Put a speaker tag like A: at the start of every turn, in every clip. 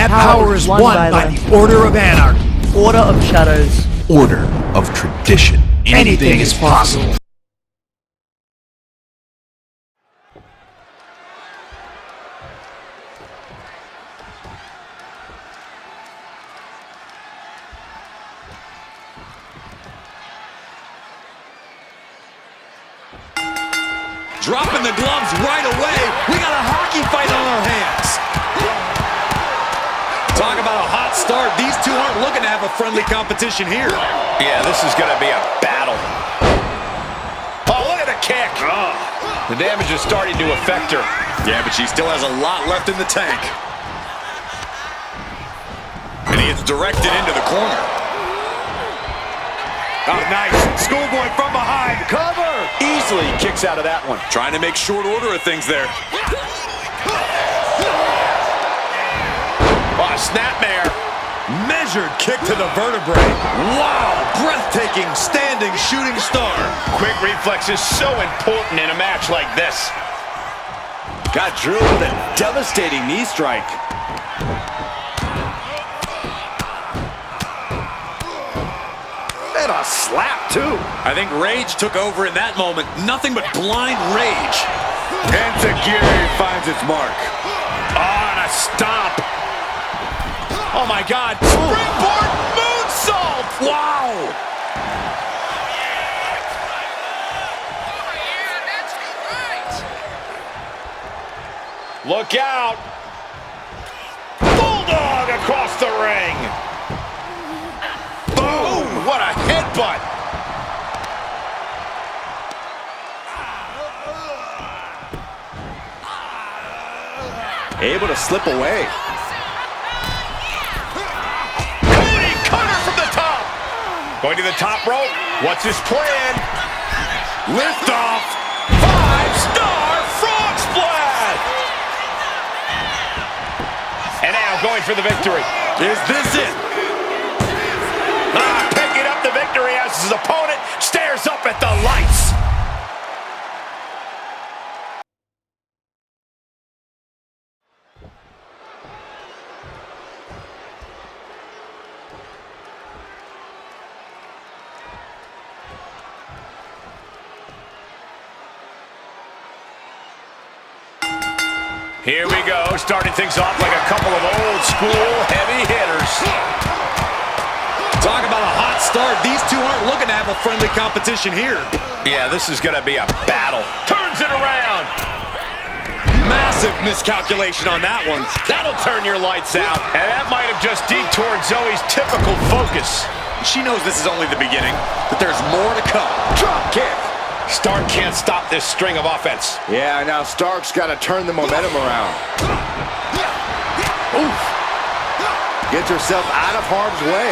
A: That power is won by the Order of Anarchy.
B: Order of Shadows.
C: Order of tradition.
A: Anything is possible.
D: Dropping the gloves right away. We got a hockey fight on our hands. Talk about a hot start. These two aren't looking to have a friendly competition here.
E: Yeah, this is going to be a battle. Oh, look at the kick. Oh. The damage is starting to affect her.
D: Yeah, but she still has a lot left in the tank. And he gets directed into the corner. Oh, nice. Schoolboy from behind. Cover.
E: Easily kicks out of that one.
D: Trying to make short order of things there.
E: Oh, snapmare.
D: Measured kick to the vertebrae. Wow, breathtaking standing shooting star.
E: Quick reflex is so important in a match like this.
D: Got drilled with a devastating knee strike.
E: And a slap, too.
D: I think rage took over in that moment. Nothing but blind rage.
E: Enziguri finds its mark. Oh, and a stomp. Oh, my God. Springboard moonsault. Wow. Look out. Bulldog across the ring. Boom. What a headbutt.
D: Able to slip away.
E: Cody cutter from the top. Going to the top rope. What's his plan? Lift off. 5-star frog splat. And now going for the victory.
D: Is this it?
E: Picking up the victory as his opponent stares up at the lights. Here we go, starting things off like a couple of old school heavy hitters.
D: Talk about a hot start. These two aren't looking to have a friendly competition here.
E: Yeah, this is going to be a battle. Turns it around.
D: Massive miscalculation on that one.
E: That'll turn your lights out. And that might have just detoured Zoe's typical focus.
D: She knows this is only the beginning, but there's more to come.
E: Drop kick. Stark can't stop this string of offense.
F: Yeah, now Stark's got to turn the momentum around. Oof. Gets herself out of harm's way.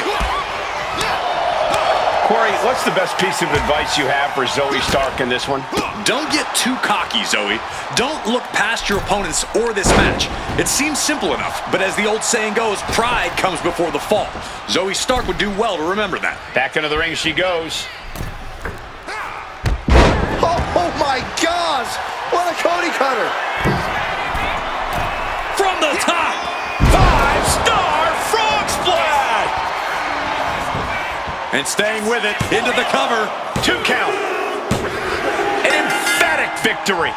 E: Corey, what's the best piece of advice you have for Zoe Stark in this one?
D: Don't get too cocky, Zoe. Don't look past your opponents or this match. It seems simple enough, but as the old saying goes, pride comes before the fall. Zoe Stark would do well to remember that.
E: Back into the ring she goes.
F: Oh my gosh! What a Cody cutter!
D: From the top!
E: 5-star frog splat!
D: And staying with it, into the cover.
E: 2 count. An emphatic victory.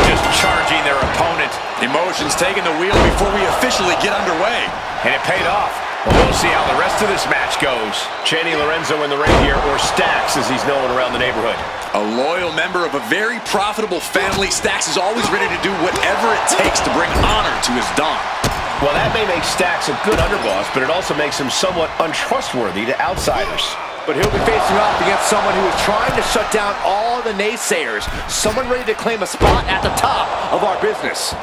E: Just charging their opponent.
D: Emotions taking the wheel before we officially get underway.
E: And it paid off. Well, we'll see how the rest of this match goes. Channing Lorenzo in the ring here, or Stax as he's known around the neighborhood.
D: A loyal member of a very profitable family, Stax is always ready to do whatever it takes to bring honor to his Don.
E: Well, that may make Stax a good underboss, but it also makes him somewhat untrustworthy to outsiders.
F: But he'll be facing off against someone who is trying to shut down all the naysayers. Someone ready to claim a spot at the top of our business.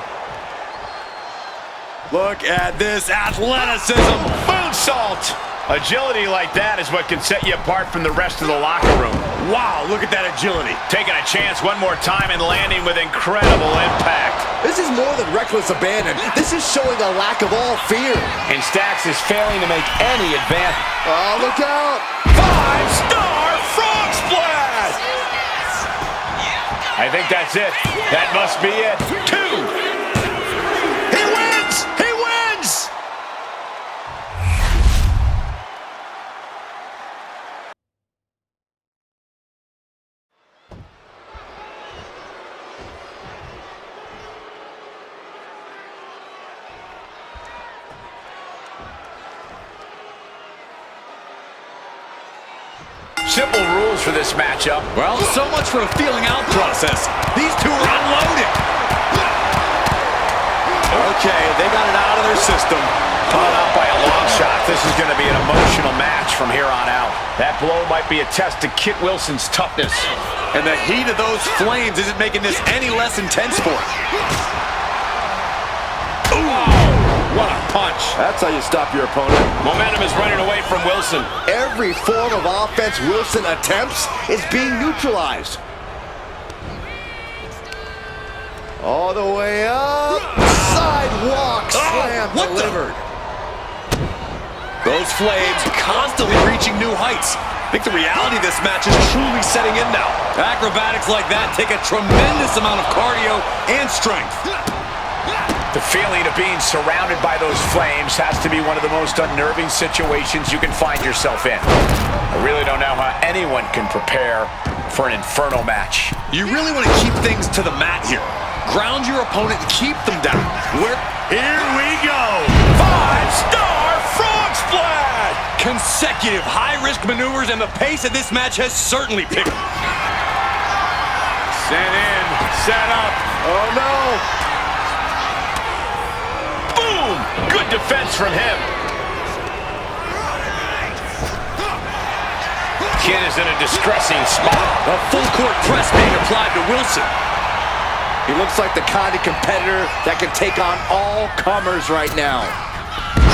D: Look at this athleticism.
E: Moonsault. Agility like that is what can set you apart from the rest of the locker room.
D: Wow, look at that agility.
E: Taking a chance one more time and landing with incredible impact.
F: This is more than reckless abandon. This is showing a lack of all fear.
E: And Stacks is failing to make any advance.
F: Oh, look out.
E: 5-star frog splash. I think that's it. That must be it. 2. He wins! He wins! Simple rules for this matchup.
D: Well, so much for a feeling out process. These two are unloaded. Okay, they got it out of their system.
E: Caught out by a long shot. This is going to be an emotional match from here on out. That blow might be a test to Kit Wilson's toughness.
D: And the heat of those flames isn't making this any less intense for him. What a punch.
F: That's how you stop your opponent.
E: Momentum is running away from Wilson.
F: Every form of offense Wilson attempts is being neutralized. All the way up. Sidewalk slam delivered.
D: Those flames constantly reaching new heights. I think the reality of this match is truly setting in now. Acrobatics like that take a tremendous amount of cardio and strength.
E: The feeling of being surrounded by those flames has to be one of the most unnerving situations you can find yourself in. I really don't know how anyone can prepare for an inferno match.
D: You really want to keep things to the mat here. Ground your opponent and keep them down. Here we go.
E: 5-star frog splash!
D: Consecutive high-risk maneuvers, and the pace of this match has certainly picked up.
E: Sent in, set up.
F: Oh, no.
E: Boom! Good defense from him. Kid is in a distressing spot.
D: A full-court press being applied to Wilson.
F: He looks like the kind of competitor that can take on all comers right now.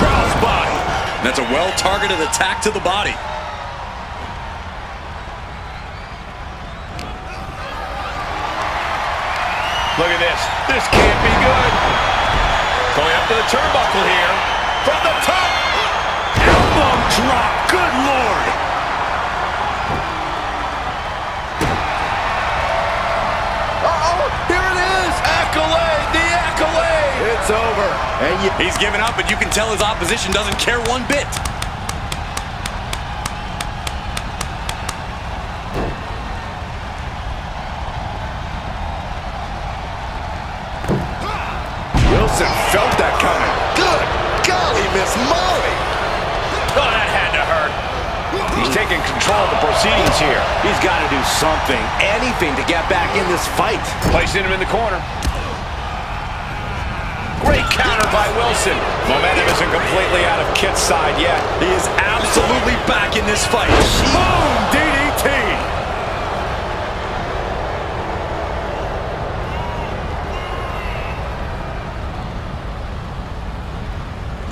D: Crossbody. That's a well-targeted attack to the body.
E: Look at this. This can't be good. Going up to the turnbuckle here. From the top.
D: Elbow drop. Good Lord.
F: Uh-oh, here it is.
E: Accolade, the accolade.
F: It's over. And
D: He's giving up, but you can tell his opposition doesn't care one bit.
F: Wilson felt that coming. Good golly, Miss Molly.
E: Oh, that had to hurt. He's taking control of the proceedings here.
F: He's got to do something, anything to get back in this fight.
E: Placing him in the corner. Great counter by Wilson. Momentum isn't completely out of Kit's side yet.
D: He is absolutely back in this fight.
E: Boom! DDT!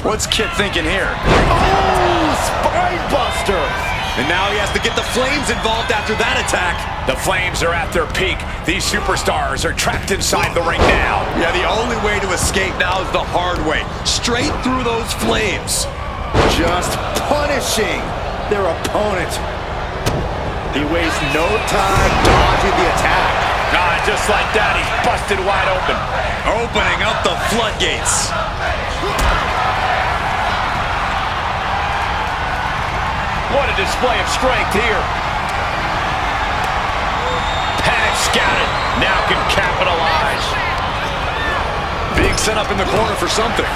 D: What's Kit thinking here?
F: Oh, spine buster.
D: And now he has to get the Flames involved after that attack.
E: The Flames are at their peak. These superstars are trapped inside the ring now.
D: Yeah, the only way to escape now is the hard way. Straight through those Flames.
F: Just punishing their opponent. He wastes no time dodging the attack.
E: Ah, just like that, he's busted wide open.
D: Opening up the floodgates.
E: What a display of strength here. Panic scouted, now can capitalize.
D: Being set up in the corner for something.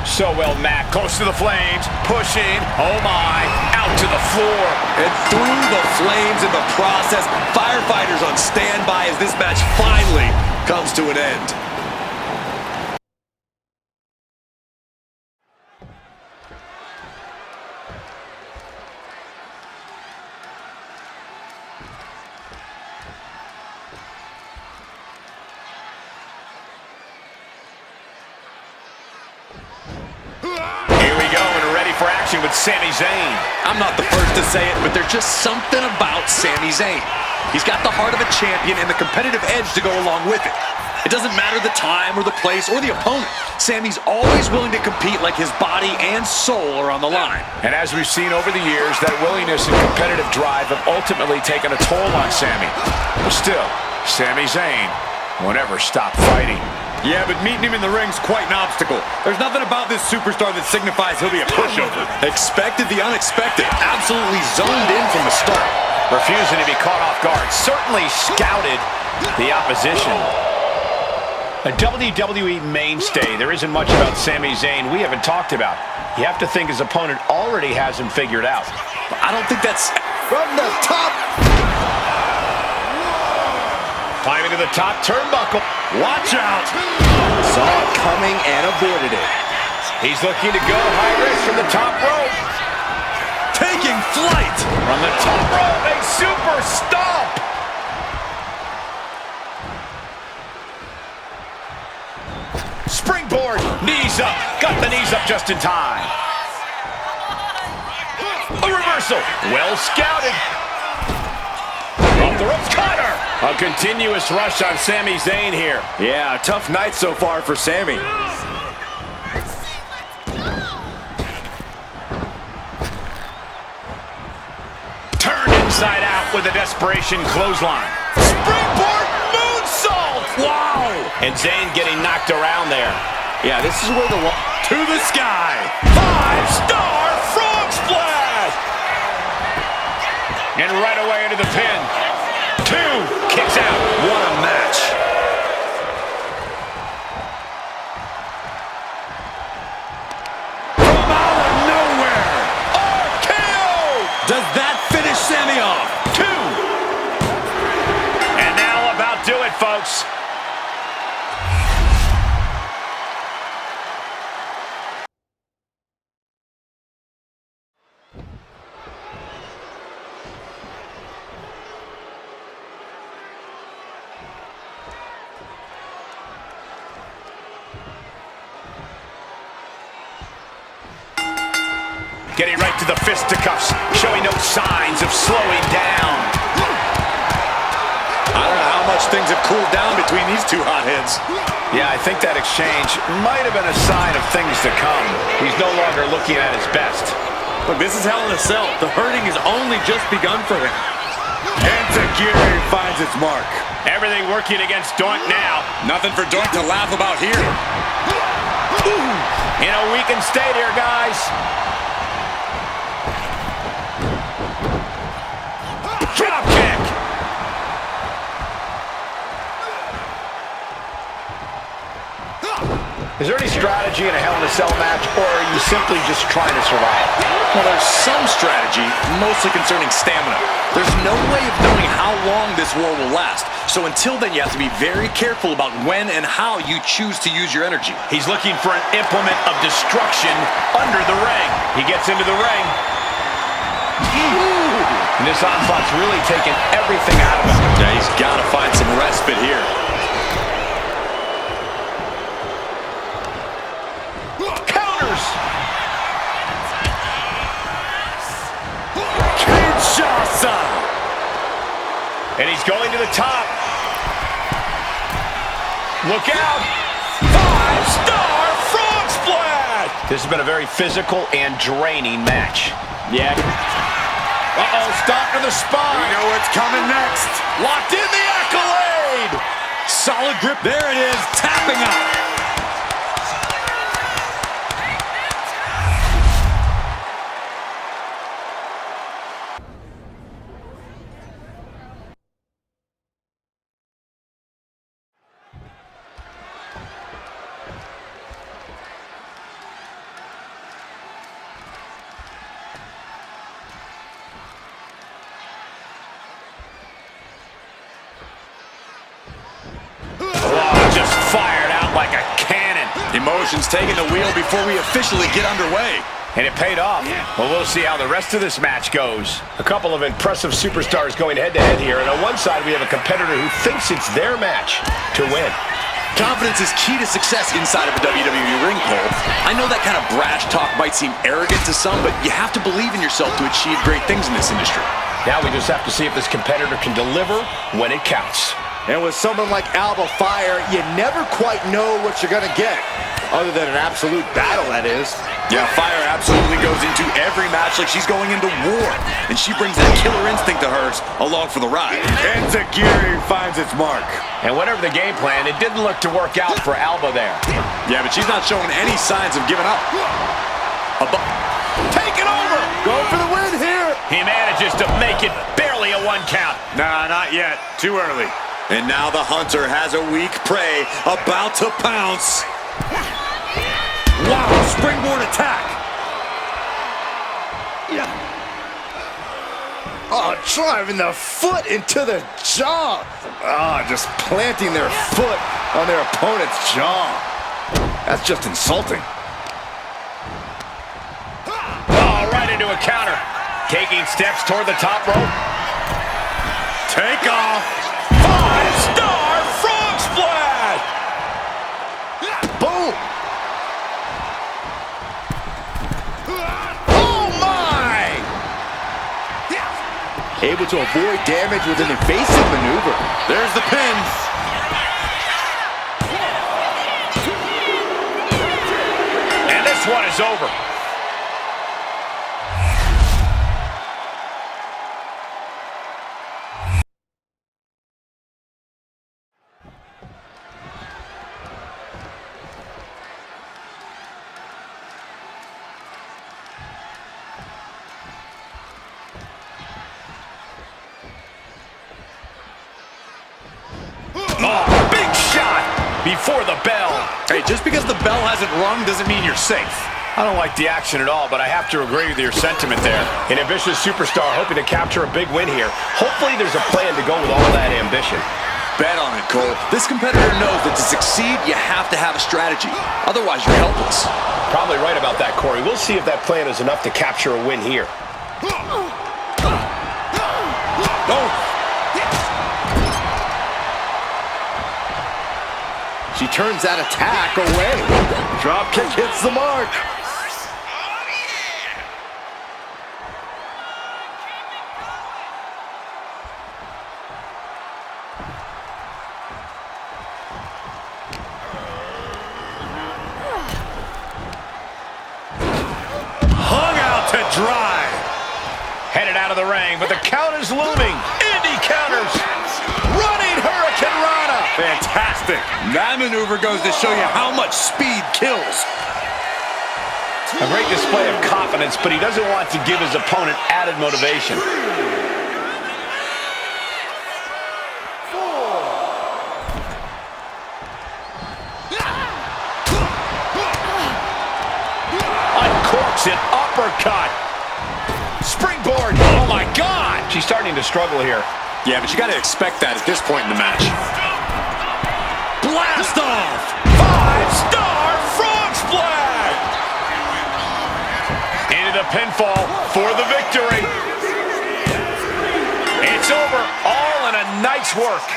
E: So well, Matt, close to the Flames, pushing, oh my, out to the floor.
D: And through the Flames in the process, firefighters on standby as this match finally comes to an end.
E: connection with Sami Zayn.
D: I'm not the first to say it, but there's just something about Sami Zayn. He's got the heart of a champion and the competitive edge to go along with it. It doesn't matter the time or the place or the opponent. Sami's always willing to compete like his body and soul are on the line.
E: And as we've seen over the years, that willingness and competitive drive have ultimately taken a toll on Sami. But still, Sami Zayn won't ever stop fighting.
D: Yeah, but meeting him in the ring's quite an obstacle. There's nothing about this superstar that signifies he'll be a pushover. Expected the unexpected. Absolutely zoned in from the start.
E: Refusing to be caught off guard. Certainly scouted the opposition. A WWE mainstay. There isn't much about Sami Zayn we haven't talked about. You have to think his opponent already has him figured out.
D: I don't think that's...
F: From the top.
E: Climbing to the top turnbuckle. Watch out.
F: Saw it coming and avoided it.
E: He's looking to go high risk from the top rope.
D: Taking flight.
E: From the top rope, a super stomp. Springboard, knees up. Got the knees up just in time. A reversal. Well scouted. Off the ropes, cutter. A continuous rush on Sami Zayn here.
F: Yeah, a tough night so far for Sami.
E: Turned inside out with a desperation clothesline. Springboard moonsault. Wow. And Zayn getting knocked around there.
F: Yeah, this is where the...
E: To the sky. 5-star frog splash. And right away into the pin. 2, kicks out.
D: What a match. From out of nowhere.
E: RKO.
D: Does that finish Sami off?
E: 2. And that'll about do it, folks. Getting right to the fisticuffs, showing no signs of slowing down.
D: I don't know how much things have cooled down between these two hotheads.
E: Yeah, I think that exchange might have been a sign of things to come. He's no longer looking at his best.
D: Look, this is Hell in a Cell. The hurting has only just begun for him. Enziguri finds its mark.
E: Everything working against Doink now.
D: Nothing for Doink to laugh about here.
E: In a weakened state here, guys. Drop kick. Is there any strategy in a Hell in a Cell match, or are you simply just trying to survive?
D: Well, there's some strategy, mostly concerning stamina. There's no way of knowing how long this war will last. So until then, you have to be very careful about when and how you choose to use your energy.
E: He's looking for an implement of destruction under the ring. He gets into the ring. And this onslaught's really taken everything out of him.
D: Yeah, he's got to find some respite here.
E: Counters.
D: Kinshasa.
E: And he's going to the top. Look out. 5-star frog splash. This has been a very physical and draining match.
F: Yeah.
E: Uh-oh, stop to the spine.
D: We know what's coming next.
E: Locked in the accolade.
D: Solid grip. There it is. Tapping out.
E: Just fired out like a cannon.
D: Emotions taking the wheel before we officially get underway.
E: And it paid off. Well, we'll see how the rest of this match goes. A couple of impressive superstars going head-to-head here. And on one side, we have a competitor who thinks it's their match to win.
D: Confidence is key to success inside of a WWE ring, Cole. I know that kind of brash talk might seem arrogant to some, but you have to believe in yourself to achieve great things in this industry.
E: Now we just have to see if this competitor can deliver when it counts.
F: And with someone like Alba Fire, you never quite know what you're going to get. Other than an absolute battle, that is.
D: Yeah, Fire absolutely goes into every match like she's going into war. And she brings that killer instinct to hers along for the ride.
F: And Zagiri finds its mark.
E: And whatever the game plan, it didn't look to work out for Alba there.
D: Yeah, but she's not showing any signs of giving up.
F: Take it over! Go for the win here!
E: He manages to make it barely a 1 count.
F: Nah, not yet. Too early.
D: And now the Hunter has a weak prey about to pounce. Wow, springboard attack.
F: Yeah. Oh, driving the foot into the jaw. Oh, just planting their foot on their opponent's jaw. That's just insulting.
E: Oh, right into a counter. Taking steps toward the top rope.
F: Take off.
E: 5-star frog splash!
F: Boom. Oh, my! Able to avoid damage with an evasive maneuver.
D: There's the pin.
E: And this one is over. Before the bell.
D: Hey, just because the bell hasn't rung doesn't mean you're safe.
E: I don't like the action at all, but I have to agree with your sentiment there. An ambitious superstar hoping to capture a big win here. Hopefully there's a plan to go with all that ambition.
D: Bet on it, Cole. This competitor knows that to succeed, you have to have a strategy. Otherwise, you're helpless.
E: Probably right about that, Corey. We'll see if that plan is enough to capture a win here.
F: She turns that attack away. Drop kick hits the mark.
E: Hung out to dry. Headed out of the ring, but the count is looming. Indy counters. Running Hurricane Rana.
D: Fantastic. That maneuver goes to show you how much speed kills.
E: A great display of confidence, but he doesn't want to give his opponent added motivation. Uncorks an uppercut. Springboard. Oh, my God. She's starting to struggle here.
D: Yeah, but you got to expect that at this point in the match. Blast off!
E: 5-star frog splash! Into the pinfall for the victory. It's over, all in a night's work.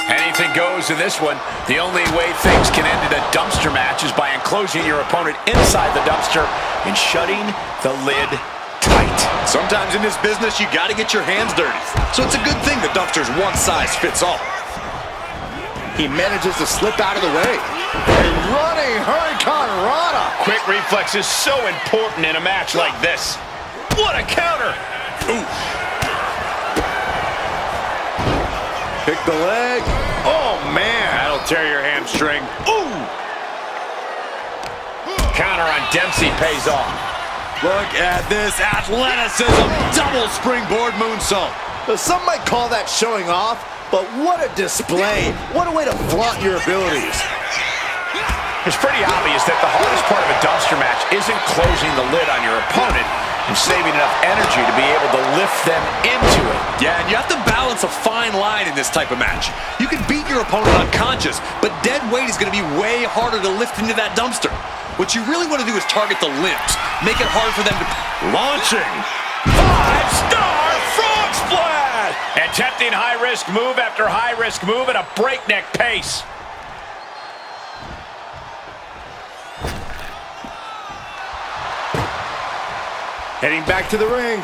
E: Anything goes in this one. The only way things can end in a dumpster match is by enclosing your opponent inside the dumpster and shutting the lid tight.
D: Sometimes in this business, you got to get your hands dirty. So it's a good thing the dumpster's one size fits all.
F: He manages to slip out of the way. A running Hurricane Rana.
E: Quick reflex is so important in a match like this. What a counter! Ooh.
F: Pick the leg. Oh, man.
D: That'll tear your hamstring.
E: Ooh! Counter on Dempsey pays off.
D: Look at this athleticism. Double springboard moonsault.
F: Some might call that showing off, but what a display. What a way to flaunt your abilities.
E: It's pretty obvious that the hardest part of a dumpster match isn't closing the lid on your opponent. and saving enough energy to be able to lift them into it.
D: Yeah, and you have to balance a fine line in this type of match. You can beat your opponent unconscious, but dead weight is going to be way harder to lift into that dumpster. What you really want to do is target the limbs, make it hard for them to...
F: Launching.
E: 5-star frog splash! Attempting high-risk move after high-risk move at a breakneck pace.
F: Heading back to the ring.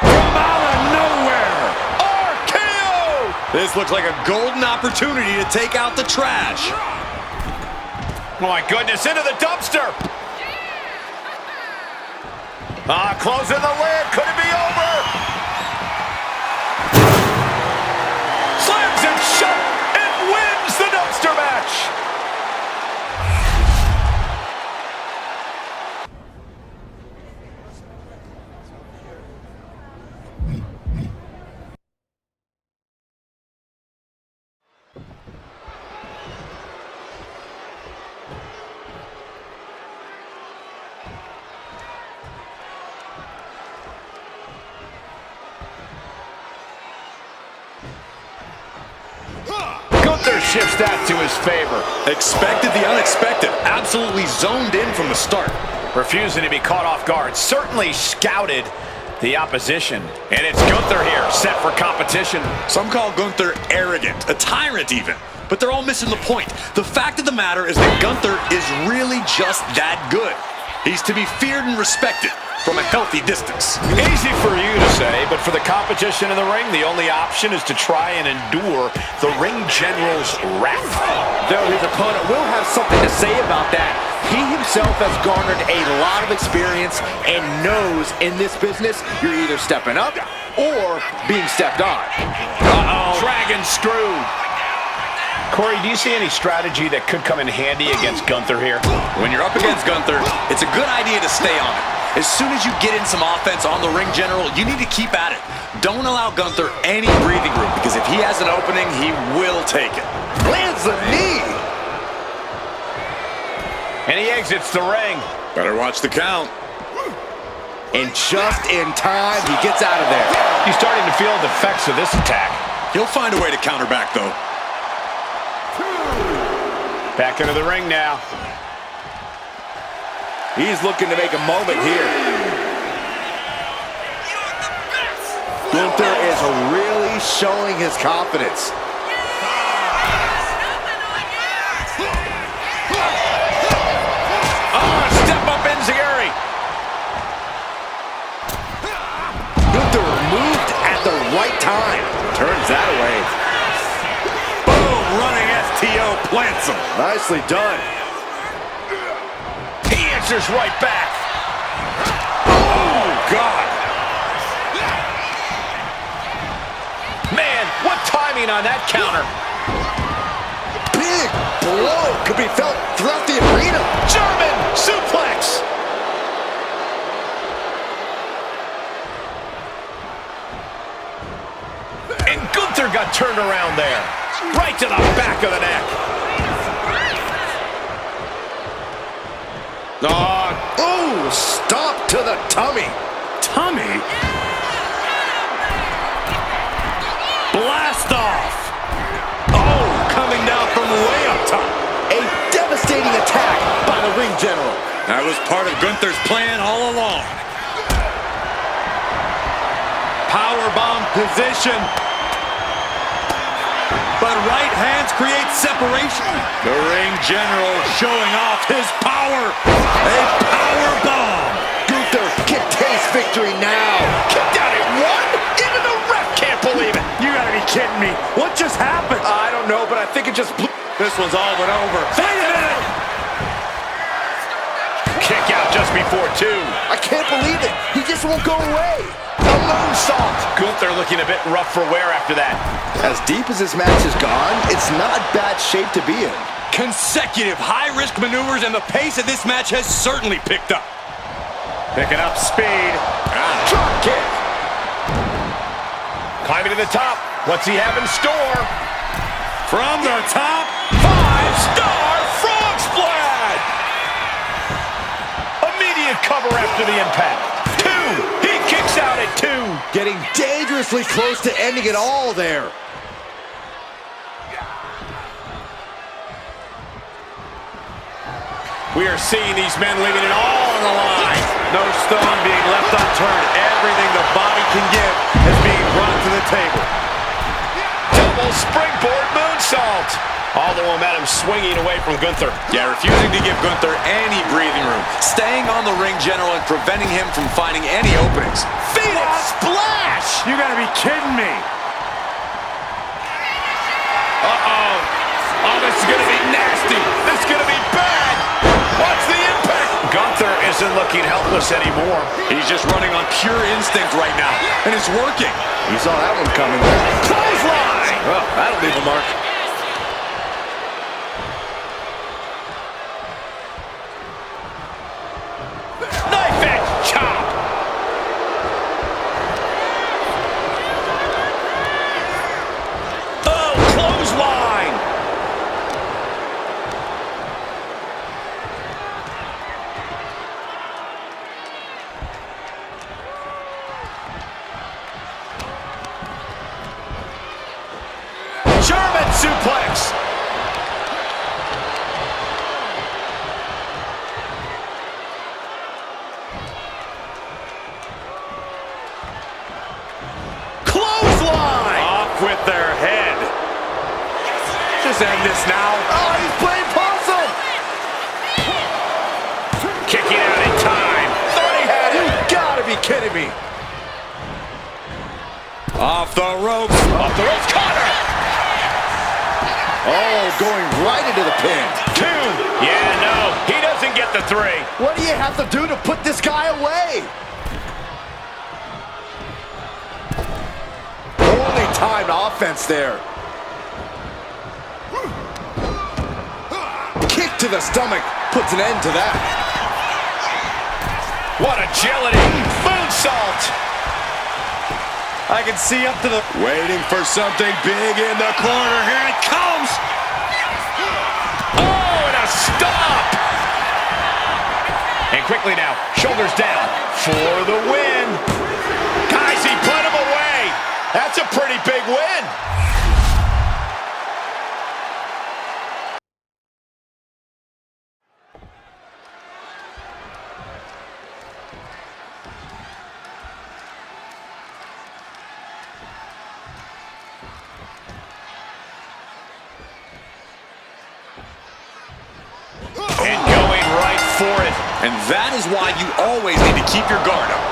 D: From out of nowhere, RKO! This looks like a golden opportunity to take out the trash.
E: Oh my goodness, into the dumpster! Closing the lid, could it be over? Slams it shut and wins the dumpster match! Gunther shifts that to his favor.
D: Expected the unexpected. Absolutely zoned in from the start.
E: Refusing to be caught off guard. Certainly scouted the opposition. And it's Gunther here, set for competition.
D: Some call Gunther arrogant, a tyrant even. But they're all missing the point. The fact of the matter is that Gunther is really just that good. He's to be feared and respected from a healthy distance.
E: Easy for you to say, but for the competition in the ring, the only option is to try and endure the ring general's wrath.
B: Though his opponent will have something to say about that, he himself has garnered a lot of experience and knows in this business you're either stepping up or being stepped on.
E: Uh-oh. Dragon screw. Corey, do you see any strategy that could come in handy against Gunther here?
D: When you're up against Gunther, it's a good idea to stay on it. As soon as you get in some offense on the ring general, you need to keep at it. Don't allow Gunther any breathing room, because if he has an opening, he will take it.
F: Lands a knee.
E: And he exits the ring.
D: Better watch the count.
F: And just in time, he gets out of there.
E: He's starting to feel the effects of this attack.
D: He'll find a way to counter back, though.
E: Back into the ring now.
F: He's looking to make a moment here. Gunther is really showing his confidence.
E: Step up Enziguri.
F: Gunther moved at the right time. Turns that away.
D: Boom, running STO plants him.
F: Nicely done.
E: He answers right back.
D: Oh, God.
E: Man, what timing on that counter.
F: Big blow could be felt throughout the arena.
E: German suplex. And Gunther got turned around there. Right to the back of the neck.
F: Oh, stop to the tummy.
D: Tummy? Blast off. Oh, coming down from way up top.
F: A devastating attack by the ring general.
D: That was part of Gunther's plan all along. Powerbomb position. But right hands create separation. The ring general showing off his power. A power bomb.
F: Gunther can taste victory now.
E: Kicked out at one. Into the ref. Can't believe it.
D: You gotta be kidding me. What just happened?
F: I don't know, but I think it just blew.
D: This one's all but over.
E: Wait a minute. Kick out just before two.
F: I can't believe it. He just won't go away. A moonsault.
E: Gunther looking a bit rough for wear after that.
F: As deep as this match has gone, it's not bad shape to be in.
D: Consecutive high-risk maneuvers, and the pace of this match has certainly picked up. Picking up speed.
F: Drop kick.
E: Climbing to the top. What's he have in store?
D: From the top.
E: 5-star frog splash. cover after the impact. 2. He kicks out at 2.
F: Getting dangerously close to ending it all there.
E: We are seeing these men leaving it all on the line. No stone being left unturned. Everything the body can give is being brought to the table. Double springboard moonsault. All the momentum swinging away from Gunther.
D: Yeah, refusing to give Gunther any breathing room. Staying on the ring general and preventing him from finding any openings.
E: Phoenix splash! You gotta be kidding me. Uh-oh. Oh, this is gonna be nasty. This is gonna be bad. Watch the impact. Gunther isn't looking helpless anymore.
D: He's just running on pure instinct right now, and it's working.
F: You saw that one coming.
E: Clothesline!
D: Well, that'll leave a mark.
E: Knife edge chop! Oh, clothesline! German suplex! Clothesline! Off with their head. Just end this now.
F: Oh, he's playing possum!
E: Kicking out in time. Thought he had it.
F: You gotta be kidding me.
D: Off the ropes.
E: Off the ropes, Connor.
F: Oh, going right into the pin.
E: 2. Yeah, no, he doesn't get the 3.
F: What do you have to do to put this guy away? Only timed offense there. Kick to the stomach puts an end to that.
E: What agility. Moonsault.
D: I can see up to the... Waiting for something big in the corner. Here it comes.
E: Oh, and a stop. And quickly now, shoulders down for the win. Guys, he put him away. That's a pretty big win. And going right for it.
D: And that is why you always need to keep your guard up.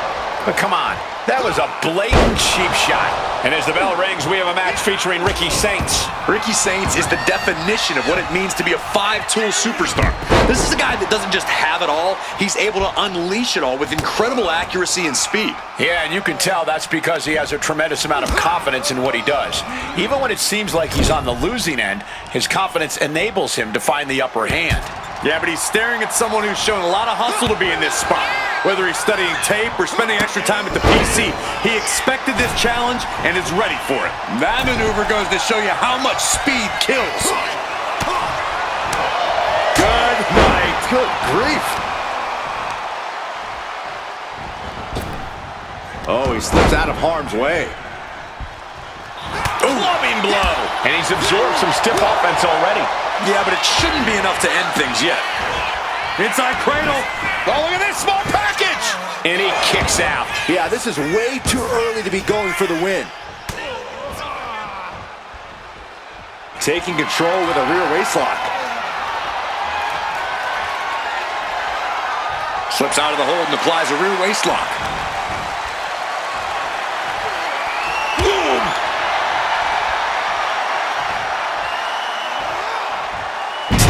E: But come on, that was a blatant cheap shot. And as the bell rings, we have a match featuring Ricky Saints.
D: Ricky Saints is the definition of what it means to be a 5-tool superstar. This is a guy that doesn't just have it all, he's able to unleash it all with incredible accuracy and speed.
E: Yeah, and you can tell that's because he has a tremendous amount of confidence in what he does. Even when it seems like he's on the losing end, his confidence enables him to find the upper hand.
D: Yeah, but he's staring at someone who's shown a lot of hustle to be in this spot. Whether he's studying tape or spending extra time at the PC, he expected this challenge and is ready for it. That maneuver goes to show you how much speed kills.
F: Good night. Good grief. Oh, he slips out of harm's way.
E: Clubbing blow. And he's absorbed some stiff offense already.
D: Yeah, but it shouldn't be enough to end things yet. Inside cradle.
E: Oh, look at this small package. And he kicks out.
F: Yeah, this is way too early to be going for the win. Taking control with a rear waistlock.
D: Slips out of the hold and applies a rear waistlock.
E: Boom.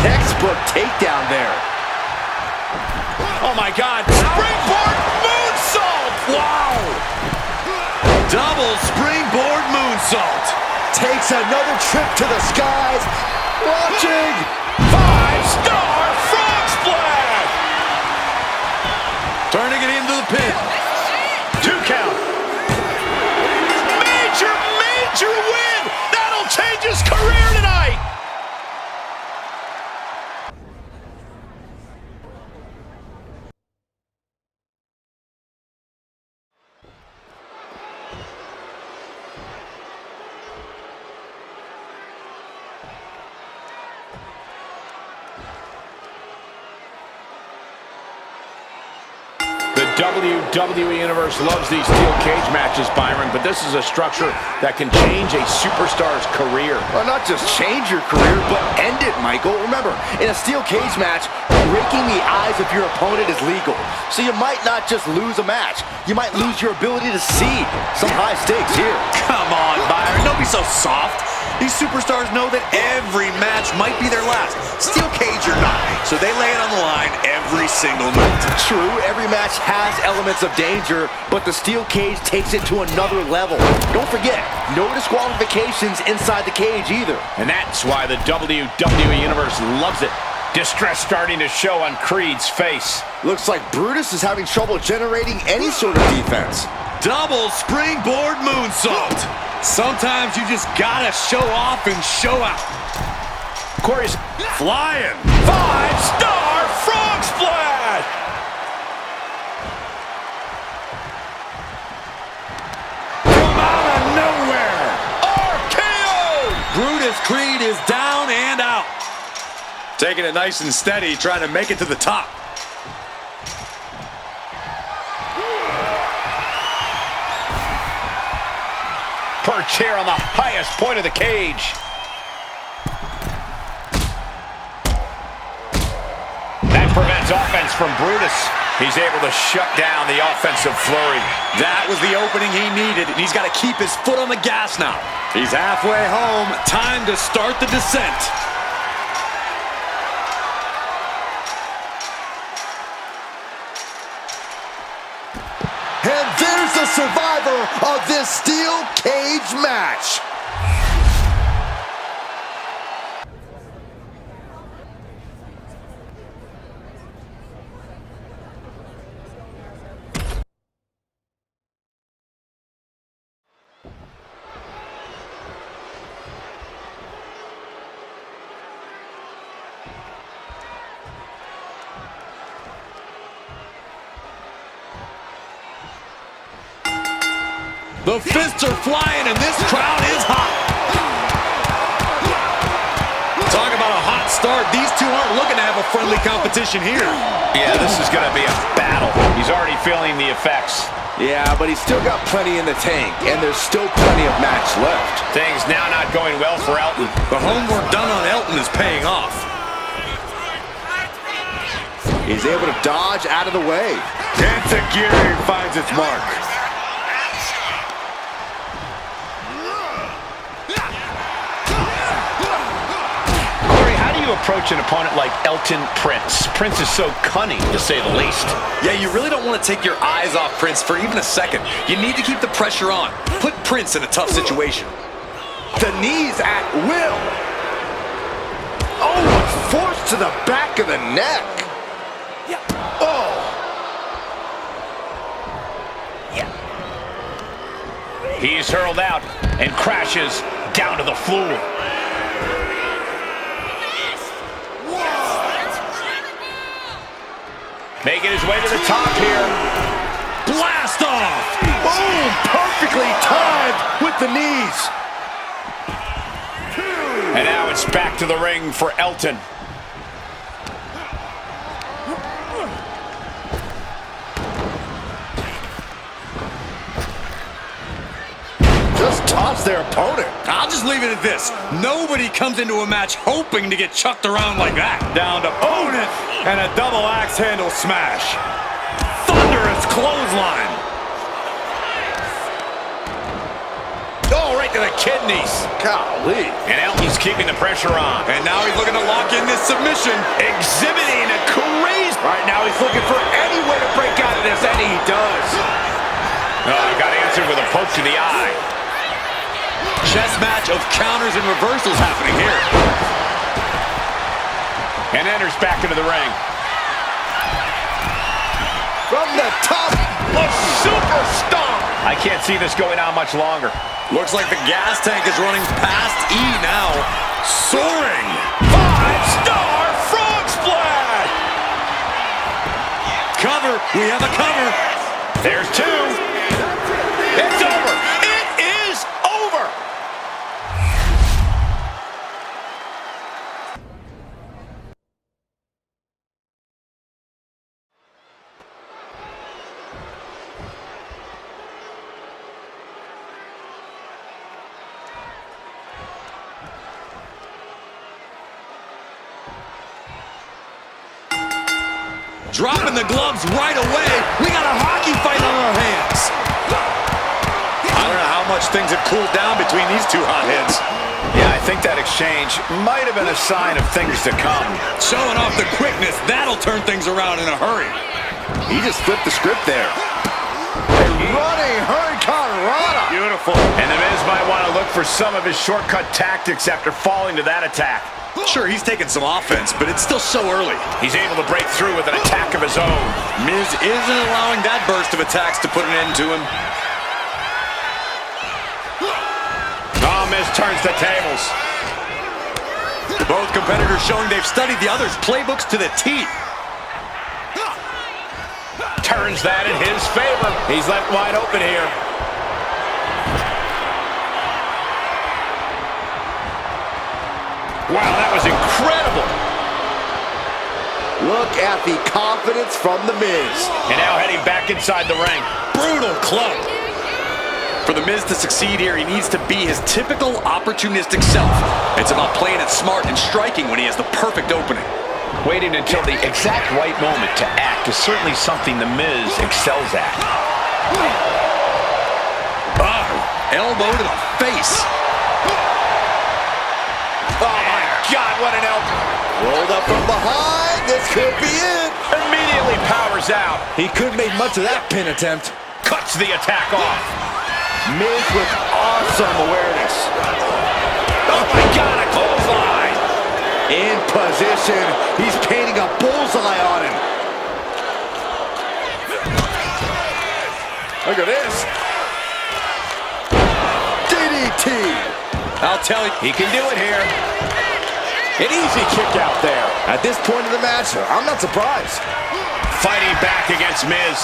F: Textbook takedown there.
E: Oh, my God. Springboard moonsault. Wow.
D: Double springboard moonsault.
F: Takes another trip to the skies. Watching.
E: 5-star frog splash.
D: Turning it into the pin.
E: 2 count. Major win. That'll change his career tonight. WWE Universe loves these steel cage matches, Byron, but this is a structure that can change a superstar's career.
F: Well, not just change your career, but end it, Michael. Remember, in a steel cage match, breaking the eyes of your opponent is legal. So you might not just lose a match. You might lose your ability to see. Some high stakes here.
D: Come on, Byron. Don't be so soft. These superstars know that every match might be their last. Steel cage or not. So they lay it on the line every single night.
F: True, every match has elements of danger, but the steel cage takes it to another level. Don't forget, no disqualifications inside the cage either.
E: And that's why the WWE Universe loves it. Distress starting to show on Creed's face.
F: Looks like Brutus is having trouble generating any sort of defense.
D: Double springboard moonsault. Sometimes you just gotta show off and show out.
E: Corey's
D: Flying.
E: 5-star frog splash! From out of nowhere, RKO!
D: Brutus Creed is down and out. Taking it nice and steady, trying to make it to the top.
E: Perch here on the highest point of the cage. That prevents offense from Brutus. He's able to shut down the offensive flurry.
D: That was the opening he needed, and he's got to keep his foot on the gas now. He's halfway home. Time to start the descent.
F: And there's the survivor of this steel cage match.
D: The fists are flying, and this crowd is hot. Talk about a hot start. These two aren't looking to have a friendly competition here.
E: Yeah, this is going to be a battle. He's already feeling the effects.
F: Yeah, but he's still got plenty in the tank, and there's still plenty of match left.
E: Things now not going well for Elton.
D: The homework done on Elton is paying off.
F: He's able to dodge out of the way.
E: Enzuigiri finds its mark. Approach an opponent like Elton Prince. Prince is so cunning, to say the least.
D: Yeah, you really don't want to take your eyes off Prince for even a second. You need to keep the pressure on. Put Prince in a tough situation.
F: The knees at will. Oh, forced to the back of the neck. Oh.
E: He's hurled out and crashes down to the floor. Making his way to the top here.
D: Blast off!
F: Boom! Perfectly timed with the knees.
E: And now it's back to the ring for Elton.
F: Just toss their opponent.
D: I'll just leave it at this. Nobody comes into a match hoping to get chucked around like that.
E: Down to opponent and a double axe handle smash. Thunderous clothesline. Oh, right to the kidneys.
F: Golly.
E: And Elton's keeping the pressure on.
D: And now he's looking to lock in this submission.
E: Exhibiting a crazy.
F: Right now he's looking for any way to break out of this, and he does.
E: Oh, got answered with a poke to the eye.
D: Chess match of counters and reversals happening here.
E: And enters back into the ring.
F: From the top,
E: A super stomp. I can't see this going on much longer.
D: Looks like the gas tank is running past E now. Soaring.
E: 5-star frog splash.
D: Cover. We have a cover.
E: There's two. It's over. It is over.
D: dropping the gloves right away. We got a hockey fight on our hands. I don't know how much things have cooled down between these two hotheads.
E: Yeah, I think that exchange might have been a sign of things to come.
D: Showing off the quickness, that'll turn things around in a hurry.
F: He just flipped the script there. A running Hurricane Rana.
E: Beautiful. And the Miz might want to look for some of his shortcut tactics after falling to that attack.
D: Sure, he's taking some offense, but it's still so early.
E: He's able to break through with an attack of his own.
D: Miz isn't allowing that burst of attacks to put an end to him.
E: Oh, Miz turns the tables.
D: Both competitors showing they've studied the other's playbooks to the T.
E: Turns that in his favor. He's left wide open here. Wow, that was incredible.
F: Look at the confidence from The Miz.
E: And now heading back inside the ring.
D: Brutal club. For The Miz to succeed here, he needs to be his typical opportunistic self. It's about playing it smart and striking when he has the perfect opening.
E: Waiting until the exact right moment to act is certainly something The Miz excels at.
D: Oh, elbow to the face.
E: Oh my God, what an elbow.
F: Rolled up from behind. This could be it.
E: Immediately powers out.
B: He couldn't make much of that pin attempt.
E: Cuts the attack off.
F: Miz with awesome awareness.
E: Oh my God, a clothesline.
F: In position. He's painting a bullseye on him.
E: Look at this.
F: DDT.
D: I'll tell you,
E: He can do it here. An easy kick out there.
F: At this point in the match, I'm not surprised.
E: Fighting back against Miz.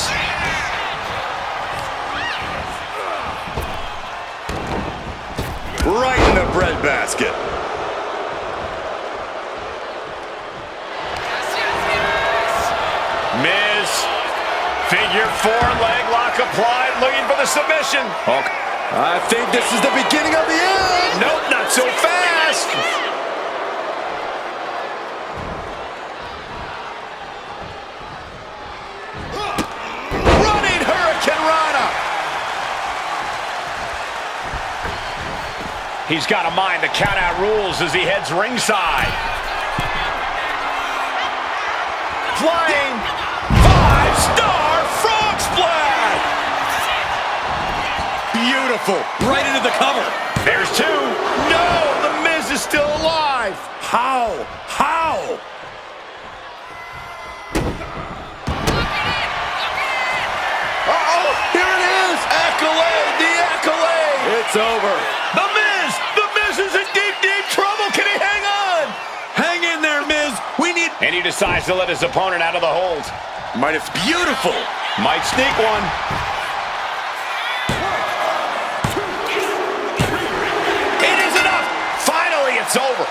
D: right in the breadbasket.
E: Miz, figure four, leg lock applied, looking for the submission. Okay.
F: I think this is the beginning of the end.
E: Nope, not so fast. Running Hurricane Rana. He's got a mind to count out rules as he heads ringside. Flying 5-star frog splash.
D: Beautiful. Right into the cover.
E: There's two. No, the Miz is still alive. How? How?
F: Uh-oh, here it is. Accolade, the accolade. It's over.
E: The Miz is in deep, deep trouble. Can he hang on?
D: Hang in there, Miz. We need...
E: And he decides to let his opponent out of the hold.
D: Might have... Beautiful.
E: Might sneak one. It is enough. Finally, it's over.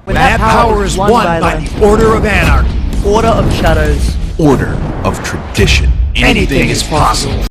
A: When that power is won by the Order of Anarchy.
G: Order of Shadows.
C: Order of tradition.
A: Anything is possible.